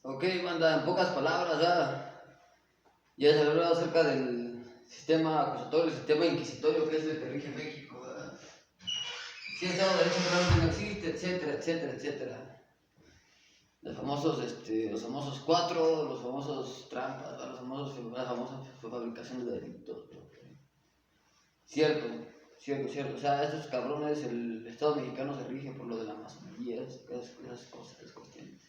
Ok, banda, en pocas palabras, ya se habló acerca del sistema acusatorio, el sistema inquisitorio que es el que rige México, ¿verdad? Si el Estado de Derecho realmente no existe, etcétera, etcétera, etcétera. Los famosos cuatro, los famosos trampas, la famosa fabricación de delitos. Cierto, cierto, cierto. O sea, estos cabrones, el Estado mexicano se rige por lo de la masonería, esas cosas, esas cuestiones.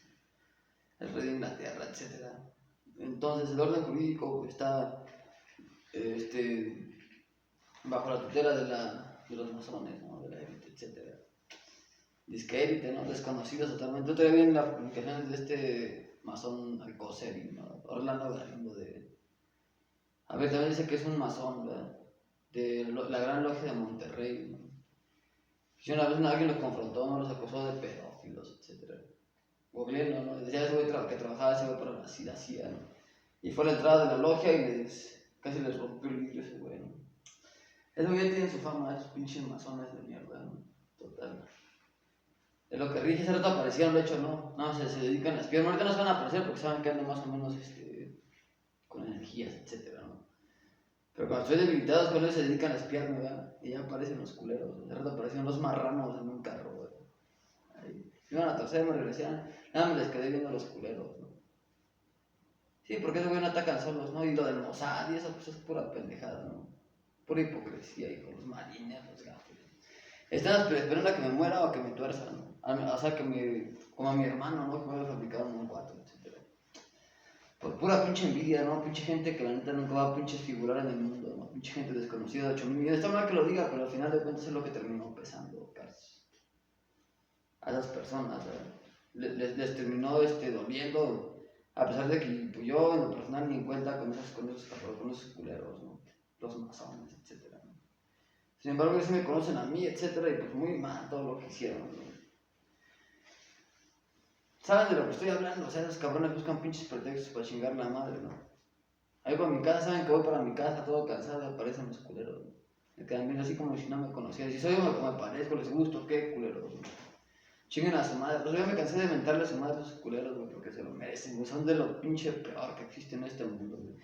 El rey de Inglaterra, etcétera. Entonces, el orden jurídico está bajo la tutela de los masones, ¿no? De la élite, etc. Disque élite, ¿no? Desconocidos totalmente. Yo todavía vi las publicaciones de este masón Alcocer, ¿no? Orlando Galindo de... A ver, también dice que es un masón, ¿verdad? De la Gran Logia de Monterrey, ¿no? Si una vez alguien los confrontó, ¿no? Los acusó de pedófilos, etc. Googleando, ¿no? Decía ese güey que trabajaba ese güey para la CIA, ¿no? Y fue a la entrada de la logia y casi les rompió el vidrio ese güey, ¿no? Esos ya tienen su fama, esos pinches masones de mierda, ¿no? Total. Es lo que rige, ese rato aparecieron, de hecho, ¿no? No, se dedican a espiar. Ahorita no se van a aparecer porque saben que andan más o menos con energías, etcétera, ¿no? Pero cuando estoy debilitados, con ellos se dedican a espiarme, ¿verdad? Y ya aparecen los culeros. Ese rato aparecieron los marranos en un carro, güey. Ahí. Iban a torcer, me regresaban. Nada más les quedé viendo a los culeros, ¿no? Sí, porque esos güeyes no atacan solos, ¿no? Y lo del Mossad y eso, pues es pura pendejada, ¿no? Pura hipocresía, hijo. Los marines, los gafes. Están esperando a que me muera o a que me tuerza, ¿no? O sea, como a mi hermano, ¿no? Que me había fabricado un 4, etc. Por pura pinche envidia, ¿no? Pinche gente que la neta nunca va a pinche figurar en el mundo, ¿no? Pinche gente desconocida de 8,000 millones. Está mal que lo diga, pero al final de cuentas es lo que terminó pesando, Carlos. A esas personas, les terminó doliendo, a pesar de que pues, yo en lo personal ni en cuenta con esos culeros, ¿no? Los masones, etc. ¿no? Sin embargo, ellos me conocen a mí, etcétera, y pues muy mal todo lo que hicieron, ¿no? Saben de lo que estoy hablando, o sea, esos cabrones buscan pinches pretextos para chingar la madre, ¿no? Ahí para mi casa, saben que voy para mi casa todo cansado, aparecen los culeros, ¿no? Me quedan viendo así como si no me conocieran. Si soy como me parezco, les gusto, qué culeros, ¿no? Chinguen a su madre. Pues yo me cansé de mentarle a su madre a esos culeros, güey, porque se lo merecen, güey. Son de lo pinche peor que existe en este mundo, güey.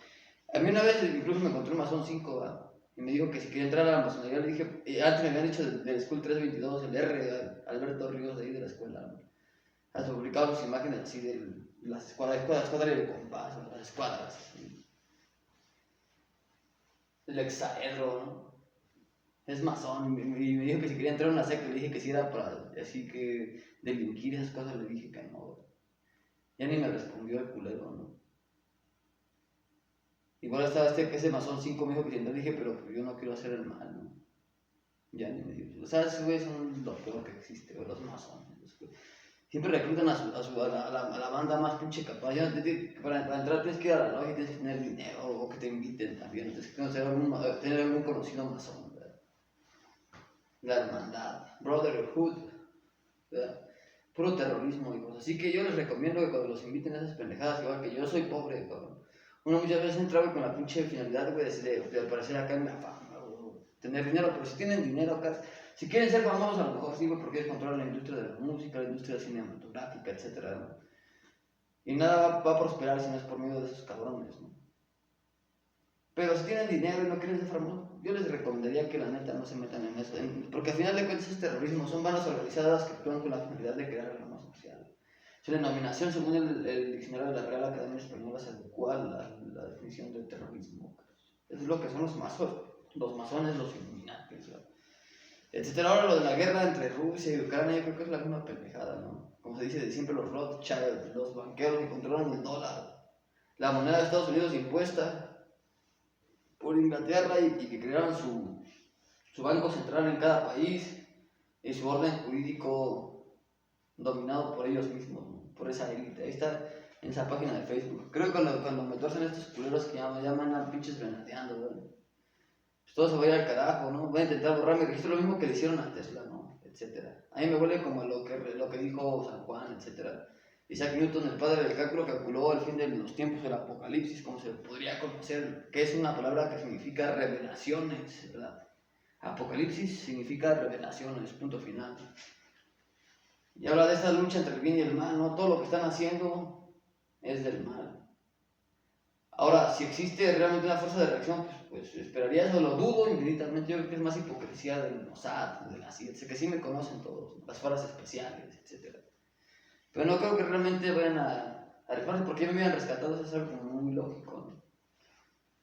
A mí una vez incluso me encontré un masón 5, ¿verdad? Y me dijo que si quería entrar a la masonería, le dije, antes me habían dicho del School 322, el R, Alberto Ríos de ahí de la escuela, ¿no? Has publicado sus imágenes así de las escuadras y el compás, las escuadras. ¿Sí? El hexaedro, ¿no? Es masón, y me dijo que si quería entrar a una secta, le dije que si era para, así que delinquir esas cosas, le dije que no. Ya ni me respondió el culero, ¿no? Igual estaba ese masón 5 me dijo que si entré, dije, pero pues, yo no quiero hacer el mal, ¿no? Ya ni me dijo. O sea, esos güeyes son lo peor que existe, güey, los masones. Siempre reclutan a la banda más pinche capaz. Para entrar tienes que ir a la logia, tienes que tener dinero o que te inviten también. Tienes que tener algún conocido masón, ¿verdad? La hermandad, brotherhood, ¿verdad? Puro terrorismo y cosas. Así que yo les recomiendo que cuando los inviten a esas pendejadas, igual que yo soy pobre, cabrón. Uno muchas veces entra con la pinche finalidad, güey, de aparecer acá en la fama, o tener dinero, pero si tienen dinero acá, si quieren ser famosos, a lo mejor sí, güey, porque ellos controlan la industria de la música, la industria cinematográfica, etcétera, ¿no? Y nada va a prosperar si no es por medio de esos cabrones, ¿no? Pero si tienen dinero y no quieren ser famosos, yo les recomendaría que la neta no se metan en eso, porque al final de cuentas es terrorismo, son bandas organizadas que actúan con la finalidad de crear alarma social. Su denominación, según el diccionario de la Real Academia Española, se adecua a la definición de terrorismo. Eso es lo que son los masones, los Illuminatis, etcétera. Ahora lo de la guerra entre Rusia y Ucrania, yo creo que es la misma pendejada, ¿no? Como se dice de siempre, los Rothschild, los banqueros que controlan el dólar, la moneda de Estados Unidos impuesta por Inglaterra y que crearon su banco central en cada país y su orden jurídico dominado por ellos mismos, ¿no? Por esa élite. Ahí está en esa página de Facebook. Creo que cuando me torcen estos culeros que ya me andan pinches venateando, ¿verdad? Pues todo se va a ir al carajo, ¿no? Voy a intentar borrar mi registro, lo mismo que le hicieron a Tesla, ¿no? Etcétera. A mí me huele como lo que dijo San Juan, etcétera. Isaac Newton, el padre del cálculo, calculó el fin de los tiempos del apocalipsis, como se podría conocer, que es una palabra que significa revelaciones, ¿verdad? Apocalipsis significa revelaciones, punto final. Y habla de esta lucha entre el bien y el mal, ¿no? Todo lo que están haciendo es del mal. Ahora, si existe realmente una fuerza de reacción, pues esperaría eso, lo dudo infinitamente. Yo creo que es más hipocresía del Mossad, de la CIA, que sí me conocen todos, ¿no? Las fuerzas especiales, etc. Pero no creo que realmente vayan a rifarse, porque ya me habían rescatado, eso es algo como muy lógico, ¿no?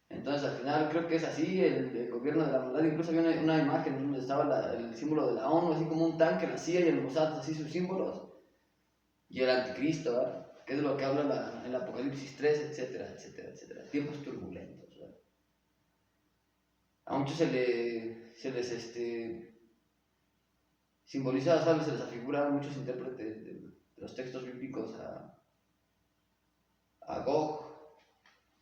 Entonces, al final, creo que es así, el gobierno de la maldad. Incluso había una imagen donde estaba el símbolo de la ONU, así como un tanque, la CIA y el Mossad, así sus símbolos, y el anticristo, ¿verdad? Que es de lo que habla el Apocalipsis 3, etcétera, etcétera, etcétera. Tiempos turbulentos, ¿verdad? A muchos se les simboliza, ¿sabes? Se les afigura a muchos intérpretes de los textos bíblicos a Gog,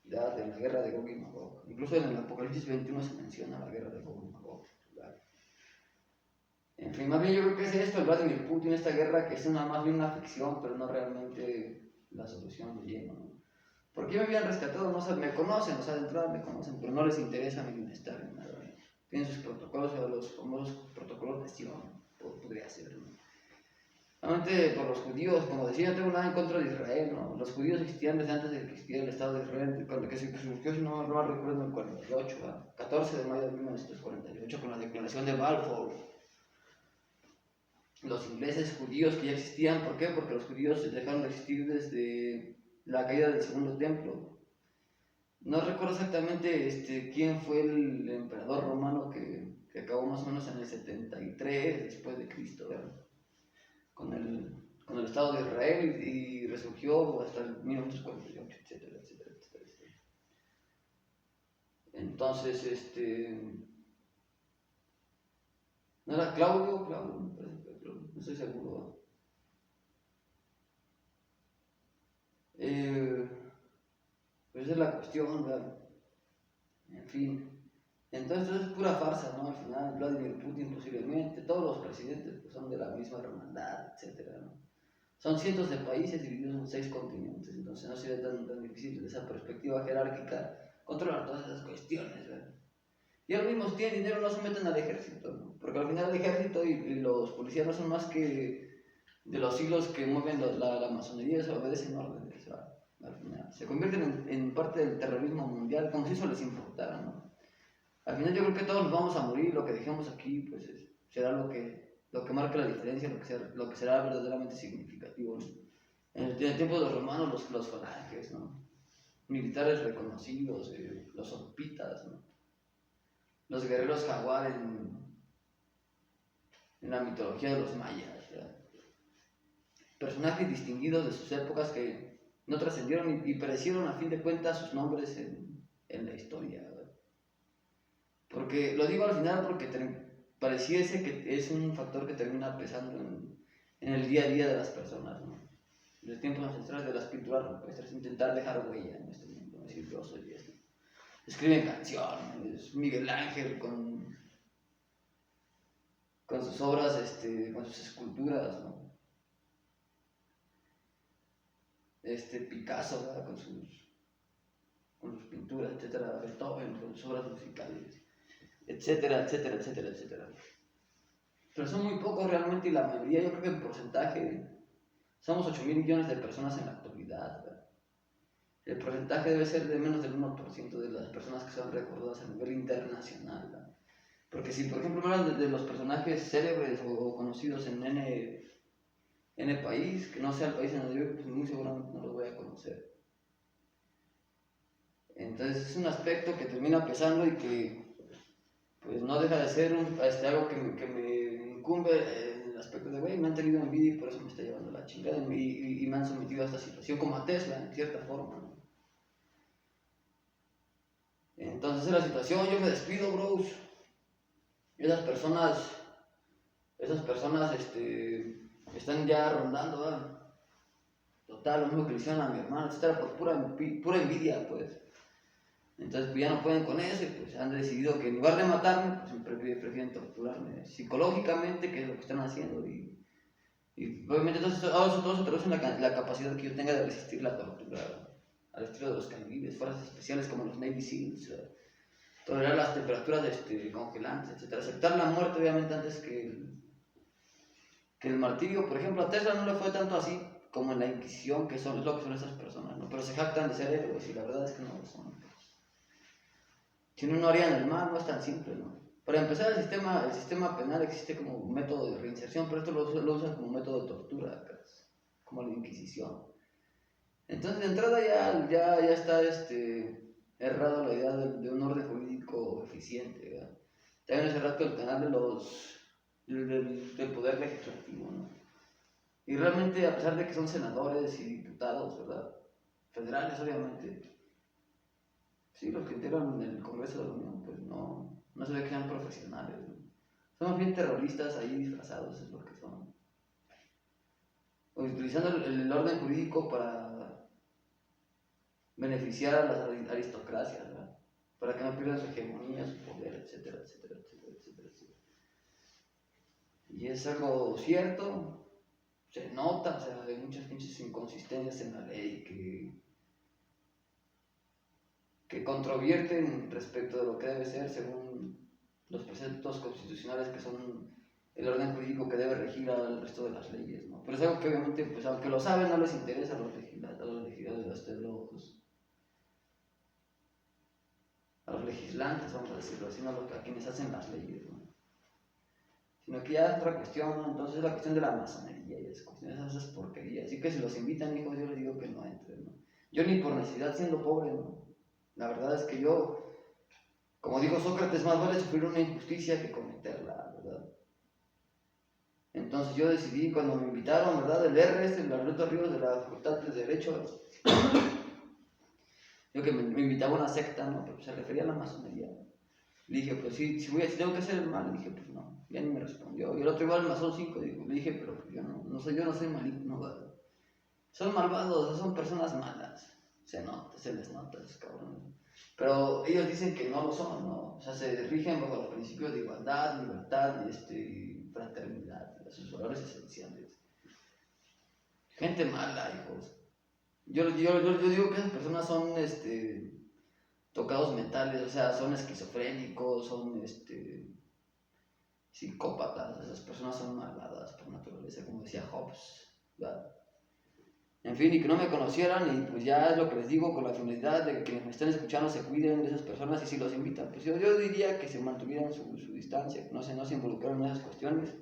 ¿verdad? De la guerra de Gog y Magog. Incluso en el Apocalipsis 21 se menciona la guerra de Gog y Magog, ¿verdad? En fin, más bien yo creo que es esto, el Vladimir Putin, esta guerra que es más bien una ficción, pero no realmente la solución de lleno, ¿no? Porque me habían rescatado, no sé, me conocen, o sea, de entrada me conocen, pero no les interesa mi bienestar ni nada. Tienen sus protocolos, o los famosos protocolos de Sion, podría ser, ¿no? Realmente por los judíos, como decía, no tengo nada en contra de Israel, ¿no? Los judíos existían desde antes de que existiera el Estado de Israel, cuando que surgió, si no recuerdo, en el 48, ¿verdad? 14 de mayo de 1948, con la declaración de Balfour. Los ingleses judíos que ya existían, ¿por qué? Porque los judíos dejaron de existir desde la caída del segundo templo. No recuerdo exactamente quién fue el emperador romano que acabó más o menos en el 73 después de Cristo, ¿verdad? Con el Estado de Israel y resurgió hasta el 1948, etcétera, etcétera, etcétera, etcétera. Entonces, ¿no era Claudio? No estoy seguro. Pues esa es la cuestión, ¿verdad? En fin. Entonces es pura farsa, ¿no? Al final, Vladimir Putin posiblemente, todos los presidentes pues, son de la misma hermandad, etcétera, ¿no? Son cientos de países divididos en 6 continentes, entonces no sería tan difícil desde esa perspectiva jerárquica controlar todas esas cuestiones, ¿verdad? Y ahora mismo, si tienen dinero, no se meten al ejército, ¿no? Porque al final el ejército y los policías no son más que de los hilos que mueven la masonería, se obedecen órdenes, ¿verdad? Al final se convierten en parte del terrorismo mundial, como si eso les importara, ¿no? Al final yo creo que todos nos vamos a morir, lo que dejemos aquí pues será lo que marque la diferencia, lo que será verdaderamente significativo, ¿no? En el tiempo de los romanos, los falanges, ¿no? Militares reconocidos, los orpitas, ¿no? Los guerreros jaguar en la mitología de los mayas, ¿verdad? Personajes distinguidos de sus épocas que no trascendieron y perecieron a fin de cuentas sus nombres en la historia, ¿verdad? Porque lo digo al final porque pareciese que es un factor que termina pesando en el día a día de las personas, ¿no? En los tiempos ancestrales de las pinturas rupestres, intentar dejar huella en este mundo, decir yo soy esto. Escriben canciones, Miguel Ángel con sus obras, con sus esculturas, ¿no? Picasso, ¿verdad? Con sus pinturas, etcétera, Beethoven, con sus obras musicales, etcétera, etcétera, etcétera, etcétera. Pero son muy pocos realmente y la mayoría, yo creo que en porcentaje, somos 8.000 millones de personas en la actualidad, ¿verdad? El porcentaje debe ser de menos del 1% de las personas que son recordadas a nivel internacional, ¿verdad? Porque si, por ejemplo, hablan de los personajes célebres o conocidos en N país, que no sea el país en donde yo, pues muy seguramente no los voy a conocer. Entonces es un aspecto que termina pesando y que pues no deja de ser algo que me incumbe en el aspecto de, güey, me han tenido envidia y por eso me está llevando la chingada y me han sometido a esta situación, como a Tesla, en cierta forma, ¿no? Entonces es la situación, yo me despido, bros. Esas personas están ya rondando, ¿verdad? Total, lo mismo que le hicieron a mi hermano, etcétera, por pura envidia, pues. Entonces pues ya no pueden con eso y pues han decidido que en lugar de matarme, pues prefieren torturarme psicológicamente, que es lo que están haciendo. Y obviamente todo se traduce en la capacidad que yo tenga de resistir la tortura, al estilo de los caníbales, fuerzas especiales como los Navy Seals, tolerar las temperaturas congelantes, etc. Aceptar la muerte obviamente antes que el martirio. Por ejemplo, a Tesla no le fue tanto así, como en la Inquisición, que es lo que son esas personas, ¿no? Pero se jactan de ser héroes y la verdad es que no lo son. Si no harían el mal, no es tan simple, ¿no? Para empezar, el sistema penal existe como un método de reinserción, pero esto lo usan como método de tortura, como la Inquisición. Entonces, de entrada ya está errado la idea de un orden jurídico eficiente, ¿verdad? También hace rato el canal del poder legislativo, ¿no? Y realmente, a pesar de que son senadores y diputados, ¿verdad? Federales, obviamente, sí, los que integran el Congreso de la Unión, pues no se ve que sean profesionales, ¿no? Son más bien terroristas ahí disfrazados, es lo que son. O utilizando el orden jurídico para beneficiar a las aristocracias, ¿verdad? Para que no pierdan su hegemonía, su poder, etcétera, etcétera, etcétera, etcétera, etcétera. Y es algo cierto, se nota, o sea, hay muchas pinches inconsistencias en la ley que controvierten respecto de lo que debe ser según los preceptos constitucionales que son el orden jurídico que debe regir al resto de las leyes, ¿no? Pero es algo que obviamente, pues aunque lo saben, no les interesa a los legisladores, a los legislantes, vamos a decirlo así, no a quienes hacen las leyes, ¿no? Sino que ya es otra cuestión, ¿no? Entonces es la cuestión de la masonería y esas porquerías. Así que si los invitan, hijos, yo les digo que no entren, ¿no? Yo ni por necesidad siendo pobre, ¿no? La verdad es que yo, como dijo Sócrates, más vale sufrir una injusticia que cometerla, ¿verdad? Entonces yo decidí, cuando me invitaron, ¿verdad? El RS, el Alberto Ríos de la Facultad de Derecho, yo que me invitaba a una secta, ¿no? Pero se refería a la masonería. Le dije, pues si tengo que hacer el mal, le dije, pues no, ya ni me respondió. Y el otro igual, el masón 5, le dije, pero pues yo no soy maligno, ¿verdad? Son malvados, son personas malas. Se les nota, esos cabrones. Pero ellos dicen que no lo son, ¿no? O sea, se rigen bajo los principios de igualdad, libertad y fraternidad, sus valores esenciales. Gente mala, hijos. Yo digo que esas personas son tocados mentales, o sea, son esquizofrénicos, son psicópatas, esas personas son malvadas por naturaleza, como decía Hobbes, ¿verdad? En fin, y que no me conocieran, y pues ya es lo que les digo, con la finalidad de que quienes me estén escuchando se cuiden de esas personas, y si los invitan, pues yo diría que se mantuvieran su distancia, que no se involucraran en esas cuestiones,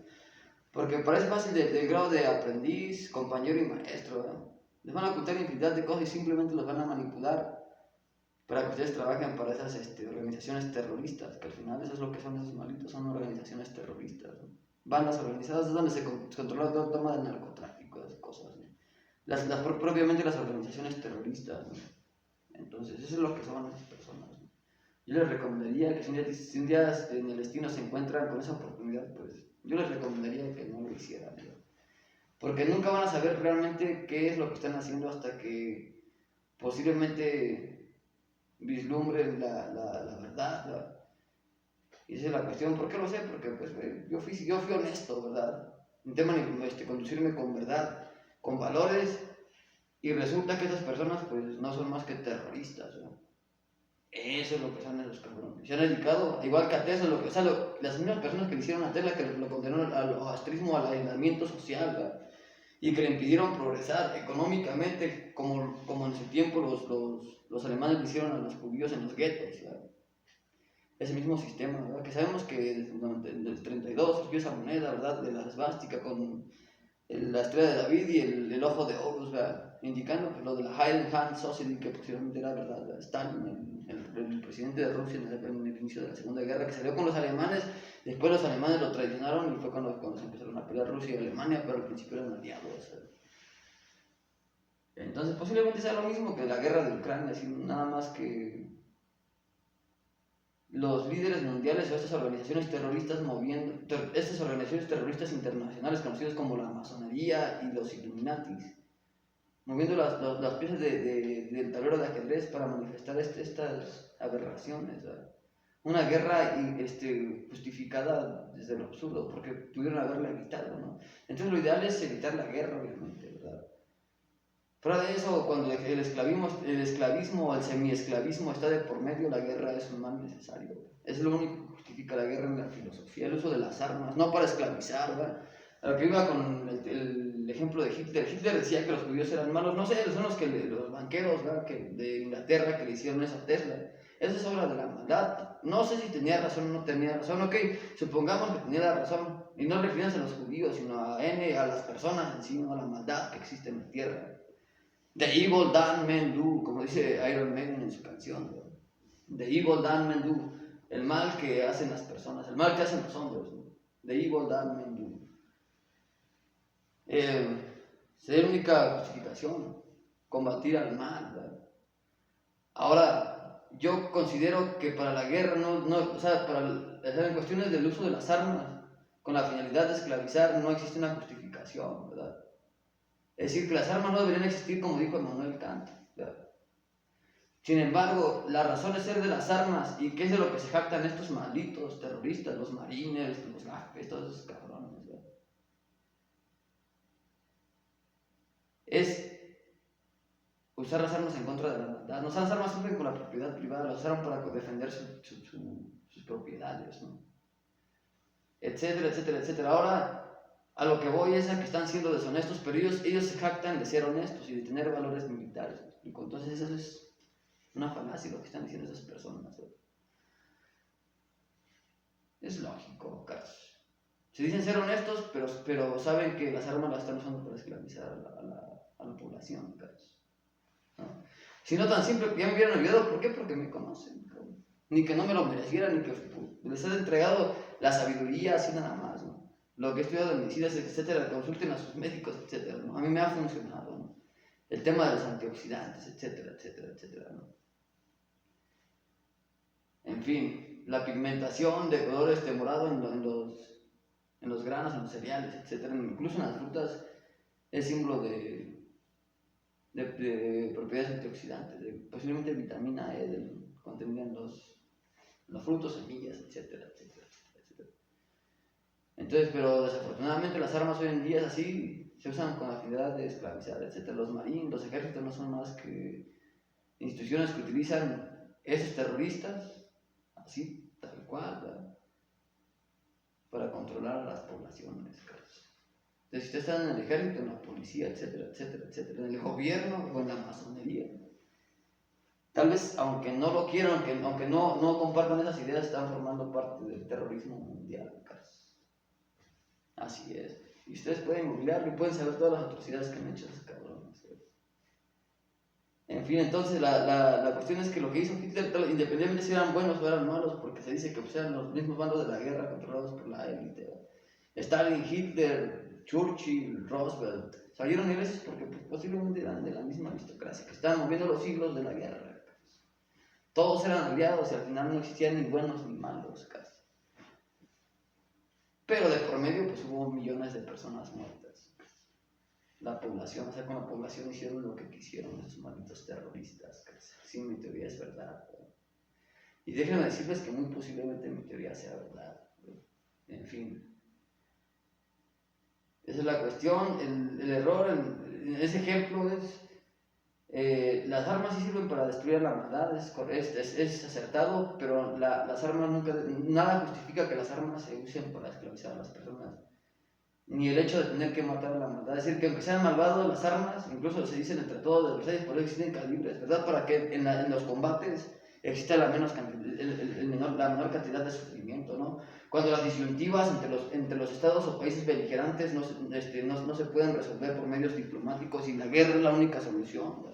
porque parece fácil del grado de aprendiz, compañero y maestro, ¿verdad? Les van a ocultar infinidad de cosas y simplemente los van a manipular para que ustedes trabajen para esas organizaciones terroristas, que al final eso es lo que son esos malitos, son organizaciones terroristas, ¿no? Bandas organizadas es donde se controla todo el tema del narcotráfico, esas cosas, ¿no? Propiamente las organizaciones terroristas, ¿no? Entonces eso es lo que son esas personas, ¿no? Yo les recomendaría que si un día en el destino se encuentran con esa oportunidad, pues yo les recomendaría que no lo hicieran, ¿no? Porque nunca van a saber realmente qué es lo que están haciendo hasta que posiblemente vislumbren la verdad, ¿verdad? Y esa es la cuestión. ¿Por qué lo sé? Porque pues, yo fui honesto, ¿verdad? Intento conducirme con verdad, con valores, y resulta que esas personas pues no son más que terroristas, ¿no? Eso es lo que son esos cabrones. Se han dedicado, igual que a Tesla, las mismas personas que le hicieron a Tesla, que lo condenaron al ostrismo, al aislamiento social, ¿verdad? Y que le impidieron progresar económicamente, como en su tiempo los alemanes le hicieron a los judíos en los guetos, ¿verdad? Ese mismo sistema, ¿verdad? Que sabemos que desde el 32 surgió esa moneda, ¿verdad? De la esvástica con la estrella de David y el ojo de Horus, ¿verdad? Indicando pues, lo de la Hidden Hand Society, que posiblemente era, ¿verdad? Stalin, el presidente de Rusia en el inicio de la Segunda Guerra, que salió con los alemanes. Después los alemanes lo traicionaron y fue cuando se empezaron a pelear Rusia y Alemania, pero al principio eran aliados, ¿sabes? Entonces posiblemente sea lo mismo que la guerra de Ucrania, así, nada más que los líderes mundiales o estas organizaciones terroristas estas organizaciones terroristas internacionales conocidas como la masonería y los Illuminatis, moviendo las piezas del tablero de ajedrez para manifestar estas aberraciones, ¿verdad? Una guerra justificada desde lo absurdo, porque pudieron haberla evitado, ¿no? Entonces lo ideal es evitar la guerra, obviamente, ¿verdad? Fuera de eso, cuando el esclavismo o el semiesclavismo está de por medio, la guerra es un mal necesario. Es lo único que justifica la guerra en la filosofía, el uso de las armas, no para esclavizar, ¿verdad? A lo que iba con el ejemplo de Hitler. Hitler decía que los judíos eran malos, no sé, son los, los banqueros, ¿verdad?, de Inglaterra que le hicieron eso a Tesla. Eso es obra de la maldad. No sé si tenía razón o no tenía razón, ok, supongamos que tenía la razón, y no refieres a los judíos, sino a las personas en sí, no a la maldad que existe en la tierra. The evil that men do, como dice Iron Maiden en su canción, ¿verdad? The evil that men do, el mal que hacen las personas, el mal que hacen los hombres, ¿no? The evil that men do. Es la única justificación, combatir al mal, ¿verdad? Ahora, yo considero que para la guerra, o sea, en cuestiones del uso de las armas, con la finalidad de esclavizar, no existe una justificación, ¿verdad? Es decir, que las armas no deberían existir, como dijo Immanuel Kant, ¿verdad? Sin embargo, la razón de ser de las armas, y que es de lo que se jactan estos malditos terroristas, los marines, los gafes, todos esos cabrones, ¿verdad?, es usar las armas en contra de la maldad. No, las armas sirven con la propiedad privada, las usaron para defender sus propiedades, ¿no? Etcétera, etcétera, etcétera. Ahora, a lo que voy es a que están siendo deshonestos, pero ellos se jactan de ser honestos y de tener valores militares. Entonces, eso es una falacia lo que están diciendo esas personas, ¿verdad? Es lógico, Carlos. Se dicen ser honestos, pero saben que las armas las están usando para esclavizar a la población, Carlos, ¿no? Si no tan simple, ya me hubieran olvidado. ¿Por qué? Porque me conocen, cabrón. Ni que no me lo merecieran, ni que les he entregado la sabiduría así nada más, ¿no? Lo que he estudiado de medicinas, etcétera, consulten a sus médicos, etcétera, ¿no? A mí me ha funcionado, ¿no? El tema de los antioxidantes, etcétera, etcétera, etcétera, ¿no? En fin, la pigmentación de color morado en los granos, en los cereales, etcétera, incluso en las frutas, es símbolo de propiedades antioxidantes, posiblemente vitamina E contenida en los frutos, semillas, etcétera, etcétera, etcétera. Entonces, pero desafortunadamente las armas hoy en día es así, se usan con la finalidad de esclavizar, etcétera. Los marines, los ejércitos no son más que instituciones que utilizan esos terroristas, así, tal cual, ¿verdad?, para controlar a las poblaciones, Carlos. Entonces, si ustedes están en el ejército, en la policía, etcétera, etcétera, etcétera, en el gobierno o en la masonería, tal vez, aunque no lo quieran, aunque no compartan esas ideas, están formando parte del terrorismo mundial, Carlos. Así es. Y ustedes pueden googlearlo y pueden saber todas las atrocidades que han hecho esos cabrones. En fin, entonces la cuestión es que lo que hizo Hitler, independientemente si eran buenos o eran malos, porque se dice que pues, eran los mismos bandos de la guerra controlados por la élite. Stalin, Hitler, Churchill, Roosevelt salieron ilesos porque pues, posiblemente eran de la misma aristocracia, que estaban moviendo los hilos de la guerra. Todos eran aliados y al final no existían ni buenos ni malos, casi. Pero de por medio pues hubo millones de personas muertas. La población, o sea, con la población hicieron lo que quisieron esos malditos terroristas, casi. Sí, mi teoría es verdad, ¿no? Y déjenme decirles que muy posiblemente mi teoría sea verdad, ¿no? En fin. Esa es la cuestión. El error en ese ejemplo es las armas sí sirven para destruir la maldad, es acertado, pero las armas nunca, nada justifica que las armas se usen para esclavizar a las personas, ni el hecho de tener que matar a la maldad. Es decir, que aunque sean malvados las armas, incluso se dicen entre todos de Versalles, por eso existen calibres, ¿verdad? Para que en los combates exista la menor cantidad de sufrimiento, ¿no? Cuando las disyuntivas entre los estados o países beligerantes no se pueden resolver por medios diplomáticos y la guerra es la única solución, ¿verdad?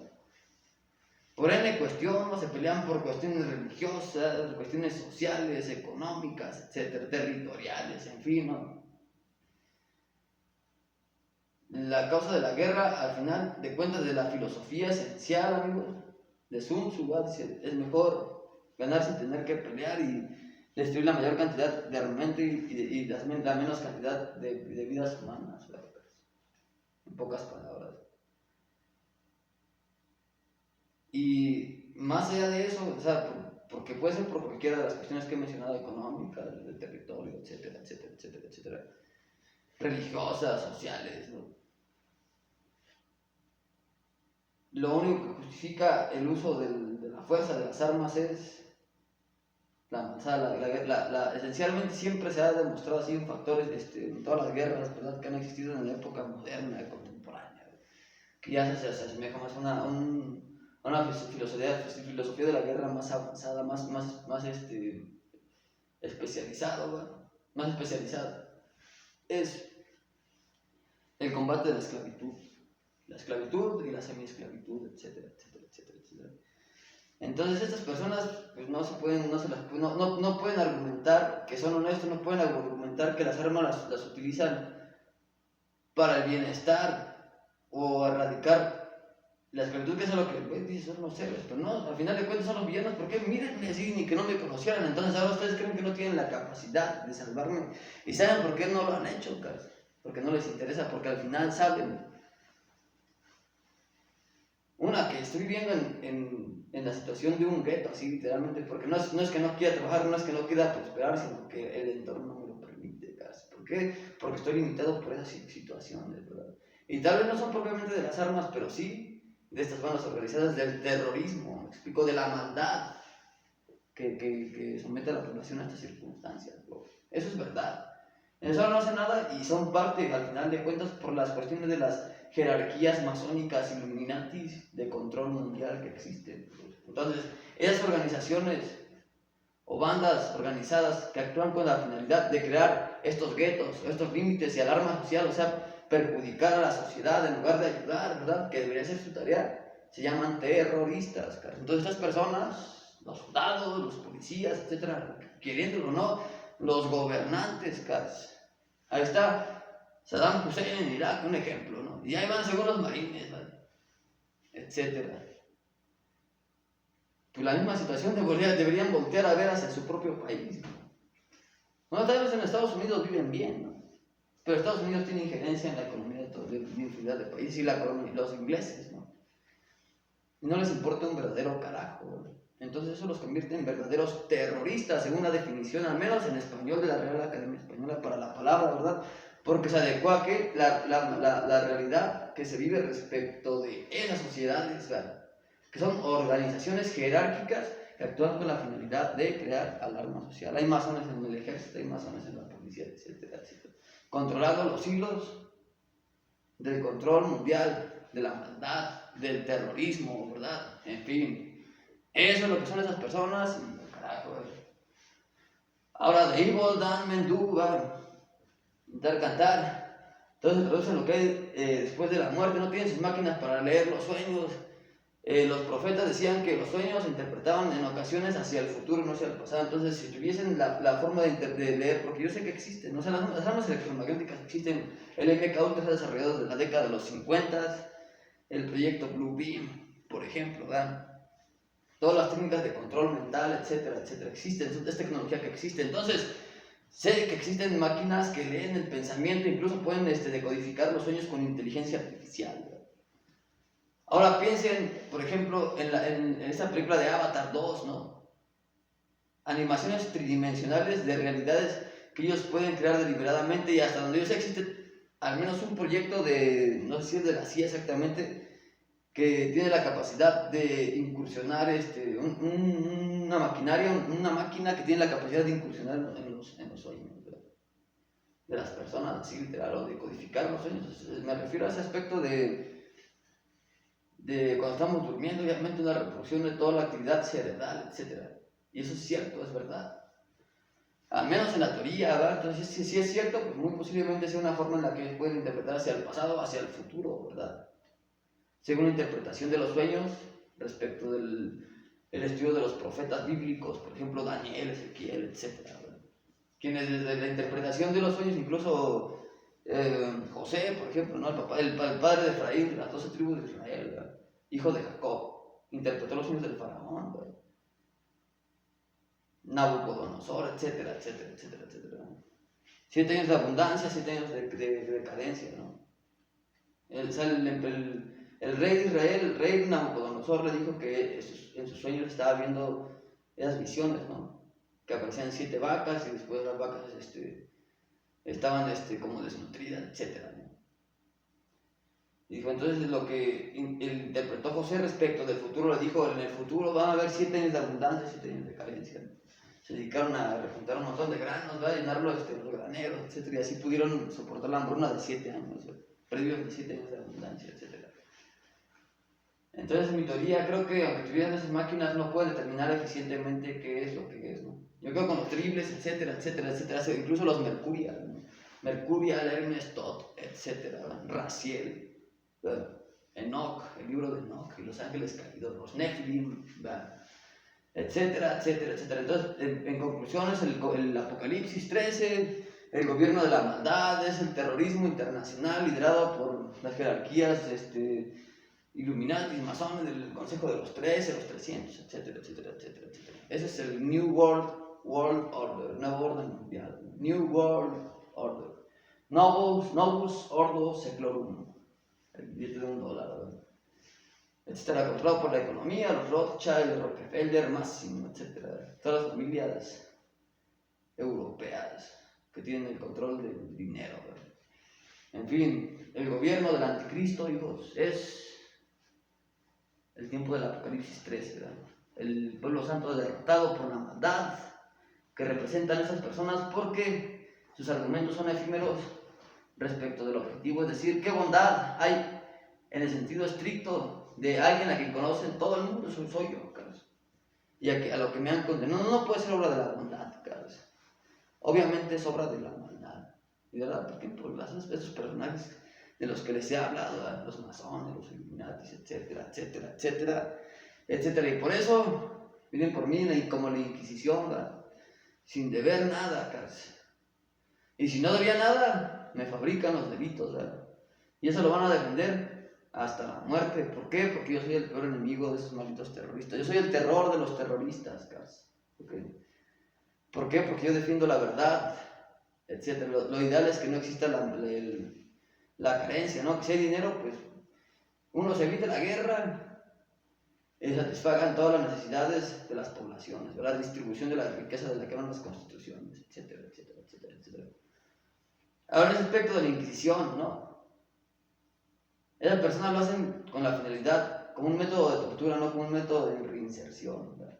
Por N cuestiones, se pelean por cuestiones religiosas, cuestiones sociales, económicas, etcétera, territoriales, en fin, ¿no? La causa de la guerra, al final de cuentas, de la filosofía esencial, amigos, de Sun Tzu, dice, es mejor ganar sin tener que pelear y destruir la mayor cantidad de armamento y la menos cantidad de vidas humanas, ¿verdad? En pocas palabras. Y más allá de eso, o sea, porque puede ser por cualquiera de las cuestiones que he mencionado, económicas, del territorio, etcétera, etcétera, etcétera, etcétera, religiosas, sociales, ¿no? Lo único que justifica el uso de la fuerza, de las armas, es O sea, esencialmente siempre se ha demostrado así en factores, en todas las guerras, ¿verdad?, que han existido en la época moderna y contemporánea, que ya se asemeja más a una filosofía de la guerra más avanzada, más especializada, ¿verdad?, más especializada. Es el combate de la esclavitud y la semi-esclavitud, etcétera, etcétera, etcétera, etcétera. Entonces estas personas pues no pueden argumentar que son honestos, no pueden argumentar que las armas las utilizan para el bienestar o erradicar la esclavitud, que es lo que pues, dicen son los héroes, pero no, al final de cuentas son los villanos, porque mírenme así, ni que no me conocieran. Entonces ahora ustedes creen que no tienen la capacidad de salvarme, y ¿saben por qué no lo han hecho, cabrón? Porque no les interesa, porque al final saben. Una, que estoy viviendo en la situación de un gueto, así literalmente, porque no es que no quiera trabajar, no es que no quiera prosperar, sino que el entorno no me lo permite, casi. ¿Por qué? Porque estoy limitado por esas situaciones, ¿verdad? Y tal vez no son propiamente de las armas, pero sí de estas bandas organizadas, del terrorismo, me explico, de la maldad que somete a la población a estas circunstancias, bro. Eso es verdad. Eso no hace nada y son parte, al final de cuentas, por las cuestiones de las jerarquías masónicas illuminatis de control mundial que existen. Entonces, esas organizaciones o bandas organizadas que actúan con la finalidad de crear estos guetos, estos límites y alarma social, o sea, perjudicar a la sociedad en lugar de ayudar, ¿verdad?, que debería ser su tarea, se llaman terroristas. Entonces, estas personas, los soldados, los policías, etcétera, queriéndolo o no, los gobernantes, ahí está Saddam Hussein en Irak, un ejemplo, ¿no? Y ahí van según los marines, ¿vale?, etcétera. Pues la misma situación deberían voltear a ver hacia su propio país, ¿no? Bueno, tal vez en Estados Unidos viven bien, ¿no? Pero Estados Unidos tiene injerencia en la economía de infinidad de países, y los ingleses, ¿no? Y no les importa un verdadero carajo, ¿no? Entonces eso los convierte en verdaderos terroristas, según la definición, al menos en español, de la Real Academia Española para la palabra, ¿verdad? Porque se adecua a que la realidad que se vive respecto de esas sociedades, ¿verdad?, que son organizaciones jerárquicas que actúan con la finalidad de crear alarma social. Hay masones en el ejército, hay masones en la policía, etcétera, etcétera. Controlando los hilos del control mundial, de la maldad, del terrorismo, ¿verdad? En fin, eso es lo que son esas personas, y carajo, ahora, The Evil Dan Mendu va a intentar cantar. Entonces producen lo que hay después de la muerte, no tienen sus máquinas para leer los sueños. Los profetas decían que los sueños se interpretaban en ocasiones hacia el futuro, no hacia el pasado. Entonces, si tuviesen la forma de leer, porque yo sé que existen, ¿no? O sea, las armas electromagnéticas existen. El MK Ultra se ha desarrollado desde la década de los 50, el proyecto Blue Beam, por ejemplo, ¿verdad? Todas las técnicas de control mental, etcétera, etcétera, existen, es tecnología que existe. Entonces, sé que existen máquinas que leen el pensamiento, incluso pueden decodificar los sueños con inteligencia artificial, ¿verdad? Ahora piensen, por ejemplo, en esta película de Avatar 2, ¿no? Animaciones tridimensionales de realidades que ellos pueden crear deliberadamente, y hasta donde yo sé existe al menos un proyecto de, no sé si es de la CIA exactamente, que tiene la capacidad de incursionar una máquina que tiene la capacidad de incursionar en los sueños de las personas, así literal, o de codificar los sueños. Me refiero a ese aspecto de cuando estamos durmiendo, obviamente una reproducción de toda la actividad cerebral, etc. Y eso es cierto, es verdad. Al menos en la teoría, ¿verdad? Entonces, si es cierto, pues muy posiblemente sea una forma en la que pueden interpretar hacia el pasado o hacia el futuro, ¿verdad? Según la interpretación de los sueños, respecto del estudio de los profetas bíblicos, por ejemplo, Daniel, Ezequiel, etc. ¿verdad? Quienes desde la interpretación de los sueños, incluso José, por ejemplo, ¿no? el padre de Efraín, de las 12 tribus de Israel, ¿verdad?, hijo de Jacob, interpretó los sueños del faraón, ¿verdad?, Nabucodonosor, etcétera, etcétera, etcétera, etcétera. 7 años de abundancia, 7 años de decadencia, ¿no? El rey de Israel, el rey Nabucodonosor, le dijo que en sus sueños estaba viendo esas visiones, ¿no?, que aparecían 7 vacas y después las vacas estaban como desnutridas, etc. ¿no? Y dijo, entonces lo que interpretó José respecto del futuro, le dijo, en el futuro van a haber 7 años de abundancia, 7 años de carencia. se dedicaron a juntar un montón de granos, ¿verdad? Llenarlo los graneros, etc. Y así pudieron soportar la hambruna de 7 años, previos de 7 años de abundancia, etc. Entonces, mi teoría, creo que aunque tuvieran esas máquinas, no pueden determinar eficientemente qué es lo que es, ¿no? Yo creo que con los triples, etcétera, etcétera, etcétera, incluso los Mercurial, ¿no? Mercurial, Hermes Tot, etcétera, Raziel, ¿verdad? Enoch, el libro de Enoch, y los ángeles caídos, los Nephilim, ¿verdad? Etcétera, etcétera, etcétera. Entonces, en conclusión, es el Apocalipsis 13, el gobierno de la maldad, es el terrorismo internacional liderado por las jerarquías Illuminati, masones del Consejo de los 13, los 300, etcétera, etcétera, etcétera, etcétera. Ese es el New World Order, nuevo orden mundial. New World Order. Novus Ordo Seclorum. El billete de $1, ¿verdad? Este estará controlado por la economía, los Rothschild, Rockefeller, Massimo, etc. Todas las familias europeas que tienen el control del dinero, ¿verdad? En fin, el gobierno del anticristo, hijos, es el tiempo del Apocalipsis 13, ¿verdad? El pueblo santo derrotado por la maldad que representan esas personas porque sus argumentos son efímeros respecto del objetivo, es decir, ¿qué bondad hay en el sentido estricto de alguien a quien conocen todo el mundo? Soy yo, Carlos. Y a lo que me han condenado, no puede ser obra de la bondad, Carlos. Obviamente es obra de la maldad. ¿Y verdad? Porque por esos personajes de los que les he hablado, ¿verdad? Los masones, los Illuminatis, etcétera, etcétera, etcétera, etcétera. Y por eso vienen por mí como la Inquisición, ¿verdad? Sin deber nada, Carlos. Y si no debía nada, me fabrican los delitos, ¿verdad? Y eso lo van a defender hasta la muerte. ¿Por qué? Porque yo soy el peor enemigo de esos malditos terroristas. Yo soy el terror de los terroristas, Carlos. ¿Okay? ¿Por qué? Porque yo defiendo la verdad, etc. Lo ideal es que no exista la carencia, ¿no? Que si hay dinero, pues uno se evite la guerra y satisfagan todas las necesidades de las poblaciones, ¿verdad? La distribución de la riqueza de la que hablan las constituciones, etcétera, etcétera, etcétera, etcétera. Ahora, en ese aspecto de la Inquisición, ¿no? Esas personas lo hacen con la finalidad, como un método de tortura, no como un método de reinserción, ¿verdad?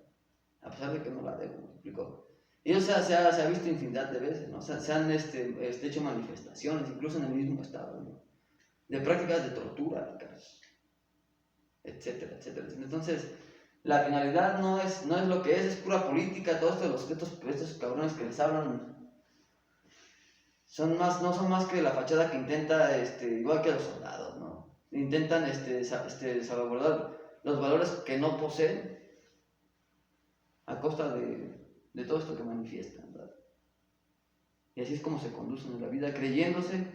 A pesar de que no la debo, ¿me explico? Y eso se ha visto infinidad de veces, ¿no? Se han hecho manifestaciones, incluso en el mismo estado, ¿no? De prácticas de tortura, etcétera, etcétera. Entonces, la finalidad no es lo que es pura política. Todos estos cabrones que les hablan no son más que la fachada que intenta, igual que los soldados, ¿no? Intentan salvaguardar los valores que no poseen a costa de todo esto que manifiestan, ¿verdad? Y así es como se conducen en la vida, creyéndose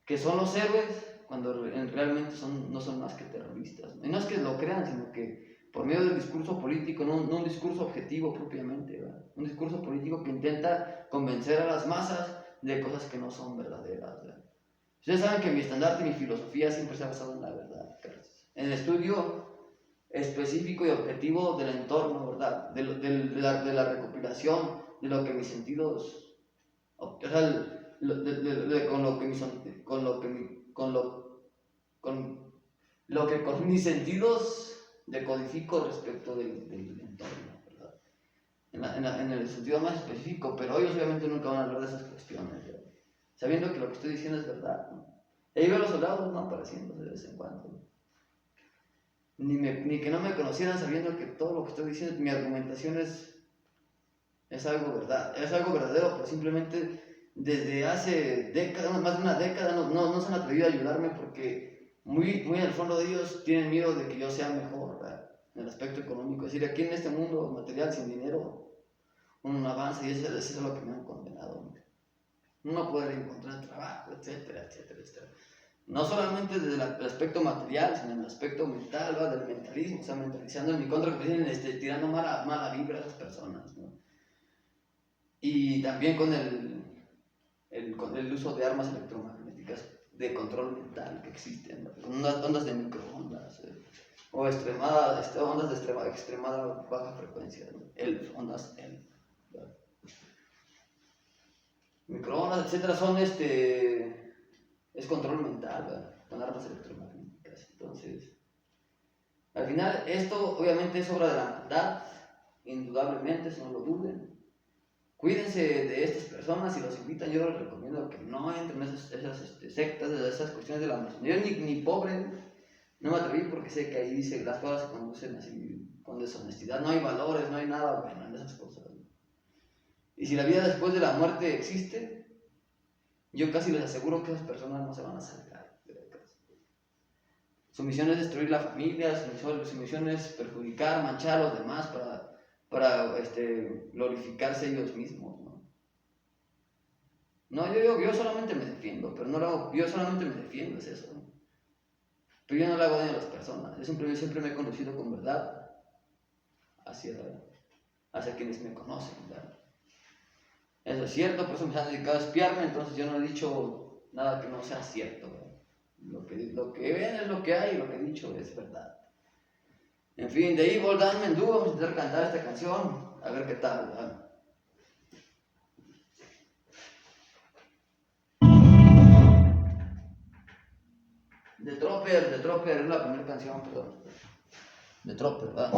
que son los héroes cuando realmente no son más que terroristas, ¿no? Y no es que lo crean, sino que por medio del discurso político, no un discurso objetivo propiamente, ¿verdad? Un discurso político que intenta convencer a las masas de cosas que no son verdaderas, ¿verdad? Ustedes saben que mi estandarte y mi filosofía siempre se ha basado en la verdad, Carlos. En el estudio específico y objetivo del entorno, ¿verdad? De la recopilación de lo que mis sentidos, o sea, con mis sentidos decodifico respecto del entorno, ¿verdad? En el sentido más específico, pero ellos obviamente nunca van a hablar de esas cuestiones, ¿verdad? Sabiendo que lo que estoy diciendo es verdad, ¿no? Y ahí veo a los soldados, ¿no? Apareciendo de vez en cuando, ¿no? Ni que no me conocieran sabiendo que todo lo que estoy diciendo, mi argumentación es algo verdad, es algo verdadero, pero simplemente desde hace décadas, más de una década, no se han atrevido a ayudarme porque muy en el fondo de ellos tienen miedo de que yo sea mejor, ¿verdad? En el aspecto económico. Es decir, aquí en este mundo material sin dinero uno no avanza, y eso es lo que me han condenado, ¿no? No poder encontrar trabajo, etcétera, etcétera, etcétera. No solamente desde el aspecto material, sino en el aspecto mental, ¿verdad? Del mentalismo, o sea, mentalizando en mi contra, que vienen tirando mala vibra a las personas, ¿no? Y también con el uso de armas electromagnéticas de control mental que existen, ¿no? Con ondas de microondas, o ondas de extremada baja frecuencia, ¿no? Ondas ELF, ¿verdad? Microondas, etcétera, es control mental, ¿verdad? Con armas electromagnéticas. Entonces, al final, esto obviamente es obra de la maldad, indudablemente, eso no lo duden. Cuídense de estas personas, si los invitan, yo les recomiendo que no entren en esas sectas, esas cuestiones de la masonería. Yo ni pobre, no me atreví porque sé que ahí dice las cosas se conducen así, con deshonestidad, no hay valores, no hay nada bueno en esas cosas. Y si la vida después de la muerte existe, yo casi les aseguro que esas personas no se van a salvar de la casa. Su misión es destruir la familia, su misión es perjudicar, manchar a los demás para glorificarse ellos mismos, ¿no? No, yo solamente me defiendo, pero no lo hago, yo solamente me defiendo, es eso, ¿no? Pero yo no le hago daño a las personas, yo siempre me he conducido con verdad hacia quienes me conocen, ¿verdad? Eso es cierto, por eso me han dedicado a espiarme, entonces yo no he dicho nada que no sea cierto, ¿verdad? Lo que ven es lo que hay, lo que he dicho es verdad. En fin, de ahí Voldan Mendú, vamos a intentar cantar esta canción, a ver qué tal, ¿verdad? The Trooper, es la primera canción, perdón. The Trooper, ¿verdad?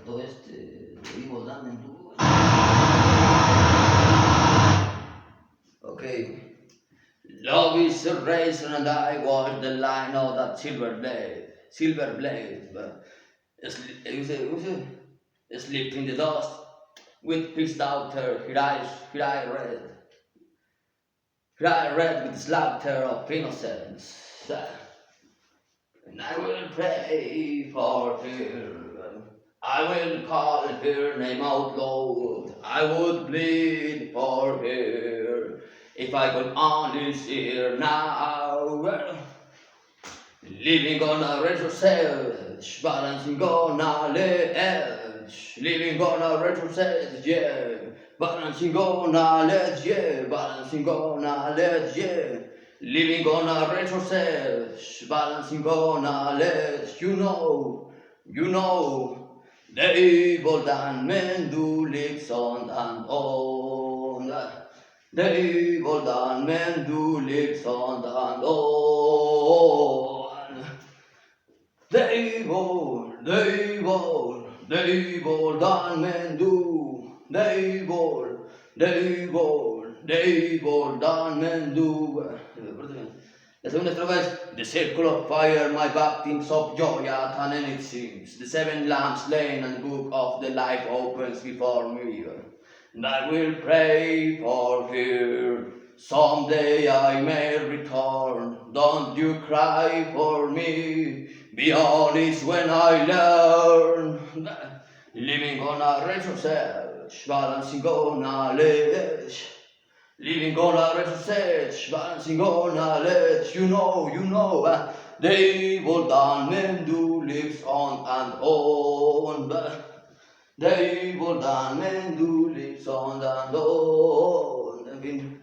cantó Evil Diamond Blue. Okay. Love is a razor and I was the line of that silver blade. But sleep in the dust with his daughter, her eyes red with slaughter of innocence. And I will pray for her. I will call her name out loud. I would plead for her. If I could only see her now. Well, living on a retrocess, balancing on a ledge. Living on a retrocess, yeah. Balancing on a ledge, yeah. Balancing on a ledge, yeah. Living on a retrocess, balancing on a ledge. You know. The evil that men do lives on and on. The evil that men do lives on and on. The evil that men do. The evil that men do. La segunda estrofa es The circle of fire, my baptisms of joy at an end it seems. The seven lamps slain and the book of the life opens before me. And I will pray for her. Someday I may return. Don't you cry for me. Be honest when I learn. Living on a retrocess, balancing on a ledge. Living on a retrocess, balancing on a ledge. You know. The evil that men do lives on and on. The evil that men do lives on and on. En fin.